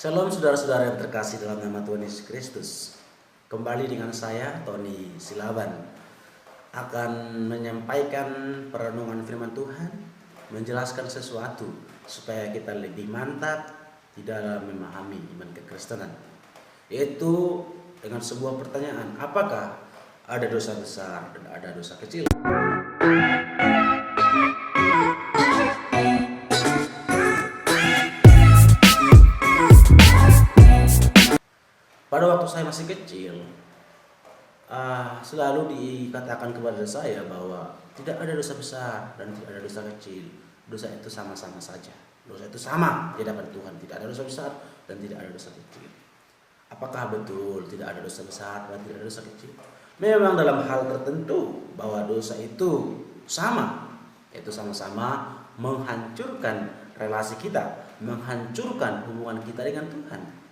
Shalom saudara-saudara yang terkasih dalam nama Tuhan Yesus Kristus. Kembali dengan saya Tony Silaban akan menyampaikan perenungan firman Tuhan, menjelaskan sesuatu supaya kita lebih mantap di dalam memahami iman kekristenan, yaitu dengan sebuah pertanyaan: apakah ada dosa besar dan ada dosa kecil? Pada waktu saya masih kecil, selalu dikatakan kepada saya bahwa tidak ada dosa besar dan tidak ada dosa kecil. Dosa itu sama-sama saja. Dosa itu sama di hadapan Tuhan. Tidak ada dosa besar dan tidak ada dosa kecil. Apakah betul tidak ada dosa besar dan tidak ada dosa kecil? Memang dalam hal tertentu bahwa dosa itu sama, yaitu sama-sama menghancurkan relasi kita, menghancurkan hubungan kita dengan Tuhan.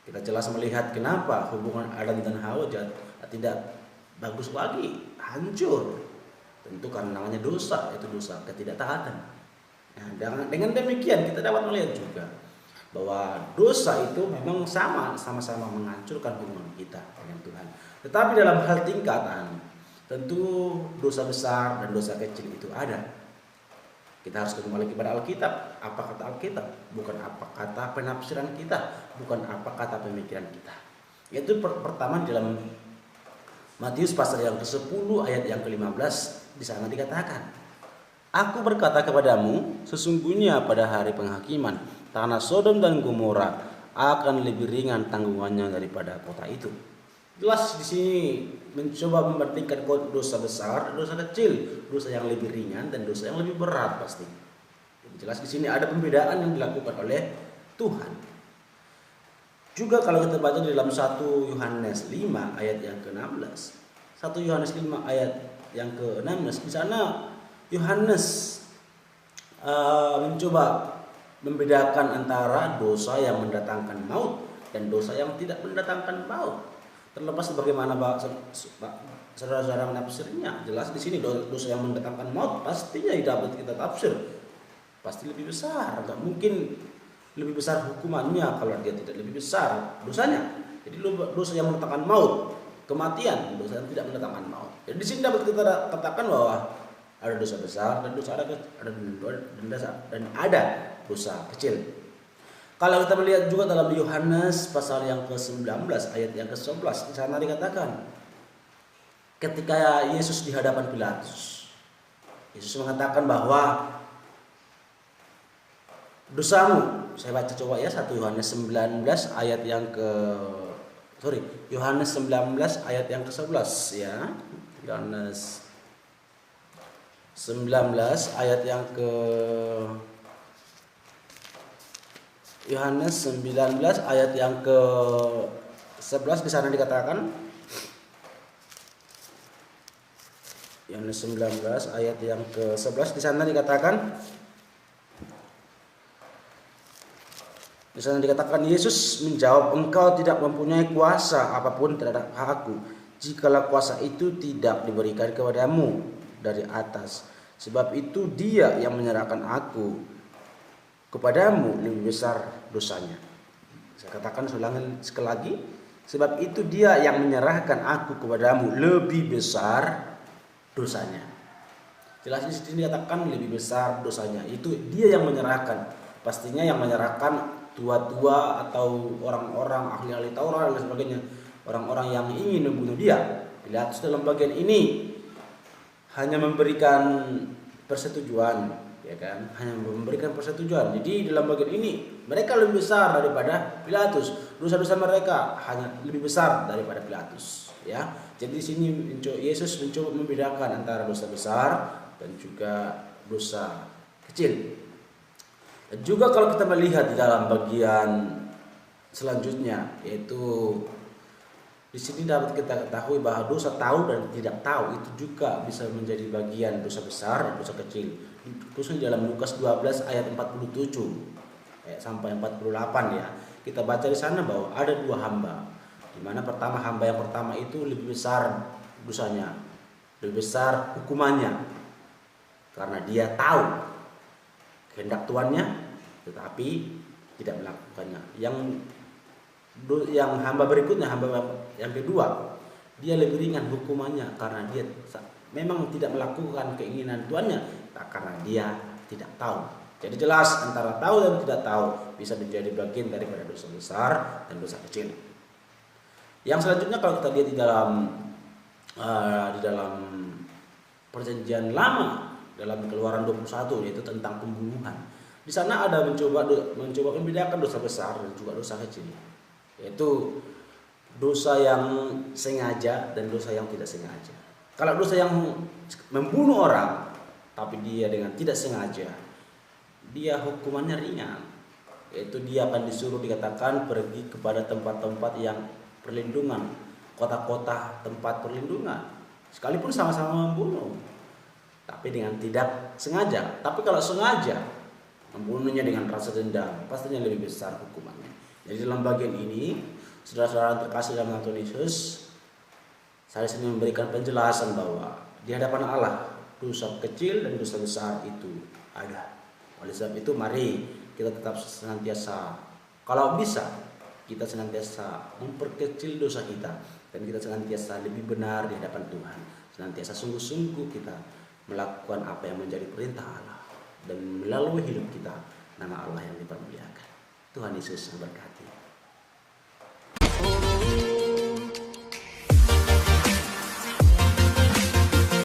Kita jelas melihat kenapa hubungan Adam dan Hawa tidak bagus lagi, hancur. Tentu karena namanya dosa, yaitu dosa ketidaktaatan. Nah, dengan demikian kita dapat melihat juga bahwa dosa itu memang sama-sama menghancurkan hubungan kita dengan Tuhan. Tetapi dalam hal tingkatan, tentu dosa besar dan dosa kecil itu ada. Kita harus kembali kepada Alkitab. Apa kata Alkitab? Bukan apa kata penafsiran kita, bukan apa kata pemikiran kita. Yaitu pertama dalam Matius pasal yang ke-10 ayat yang ke-15, di sana dikatakan, "Aku berkata kepadamu, sesungguhnya pada hari penghakiman tanah Sodom dan Gomora akan lebih ringan tanggungannya daripada kota itu." Jelas di sini mencoba membandingkan dosa besar dan dosa kecil, dosa yang lebih ringan dan dosa yang lebih berat pasti. Jelas di sini ada pembedaan yang dilakukan oleh Tuhan. Juga kalau kita baca di dalam 1 Yohanes 5 ayat yang ke-16. 1 Yohanes 5 ayat yang ke-16, di sana Yohanes mencoba membedakan antara dosa yang mendatangkan maut dan dosa yang tidak mendatangkan maut. Terlepas bagaimana saudara-saudara menafsirnya, jelas di sini dosa yang mendatangkan maut pastinya dapat kita tafsir pasti lebih besar. Enggak mungkin lebih besar hukumannya kalau dia tidak lebih besar dosanya. Jadi dosa yang mendatangkan maut, kematian, dosa yang tidak mendatangkan maut. Jadi di sini dapat kita katakan bahwa ada dosa besar dan ada dosa kecil. Kalau kita melihat juga dalam Yohanes pasal yang ke-19 ayat yang ke-11, di sana dikatakan ketika Yesus di hadapan Pilatus, Yesus mengatakan bahwa dosamu, saya baca coba ya, 1 Yohanes 19 ayat yang Yohanes 19 ayat yang ke-11 ya. Yohanes 19 ayat yang Yohanes 19 ayat yang ke-11 di sana dikatakan, Yohanes 19 ayat yang ke-11 di sana dikatakan, Yesus menjawab, "Engkau tidak mempunyai kuasa apapun terhadap aku, jikalau kuasa itu tidak diberikan kepadamu dari atas. Sebab itu dia yang menyerahkan aku kepadamu lebih besar dosanya." Saya katakan sekali lagi, sebab itu dia yang menyerahkan aku kepadamu lebih besar dosanya. Jelas di sini dikatakan lebih besar dosanya. Itu dia yang menyerahkan. Pastinya yang menyerahkan tua-tua atau orang-orang ahli-ahli Taurat dan sebagainya, orang-orang yang ingin membunuh dia. Pilatus dalam bagian ini hanya memberikan persetujuan, ya kan? Hanya memberikan persetujuan. Jadi dalam bagian ini mereka lebih besar daripada Pilatus. Dosa-dosa mereka hanya lebih besar daripada Pilatus, ya. Jadi di sini Yesus mencoba membedakan antara dosa besar dan juga dosa kecil. Dan juga kalau kita melihat di dalam bagian selanjutnya, yaitu di sini dapat kita ketahui bahwa dosa tahu dan tidak tahu itu juga bisa menjadi bagian dosa besar dan dosa kecil. Khususnya dalam Lukas 12 ayat 47 sampai 48 ya. Kita baca di sana bahwa ada dua hamba. Di mana hamba yang pertama itu lebih besar dosanya, lebih besar hukumannya. Karena dia tahu kehendak tuannya, tetapi tidak melakukannya. Yang hamba berikutnya, hamba yang kedua, dia lebih ringan hukumannya karena dia memang tidak melakukan keinginan tuannya, karena dia tidak tahu. Jadi jelas antara tahu dan tidak tahu bisa menjadi bagian daripada dosa besar dan dosa kecil. Yang selanjutnya kalau kita lihat di dalam Perjanjian Lama, dalam Keluaran 21, yaitu tentang pembunuhan. Di sana ada mencoba membedakan dosa besar dan juga dosa kecil, yaitu dosa yang sengaja dan dosa yang tidak sengaja. Kalau dosa yang membunuh orang tapi dia dengan tidak sengaja, dia hukumannya ringan, yaitu dia akan disuruh dikatakan pergi kepada tempat-tempat yang perlindungan, kota-kota tempat perlindungan, sekalipun sama-sama membunuh, tapi dengan tidak sengaja. Tapi kalau sengaja, membunuhnya dengan rasa dendam, pastinya lebih besar hukumannya. Jadi dalam bagian ini, saudara-saudara terkasih dalam Tuhan Yesus, saya sini memberikan penjelasan bahwa di hadapan Allah dosa kecil dan dosa besar itu ada. Oleh sebab itu mari kita tetap senantiasa, kalau bisa kita senantiasa memperkecil dosa kita, dan kita senantiasa lebih benar di hadapan Tuhan. Senantiasa sungguh-sungguh kita melakukan apa yang menjadi perintah Allah, dan melalui hidup kita nama Allah yang dipermuliakan. Tuhan Yesus memberkati.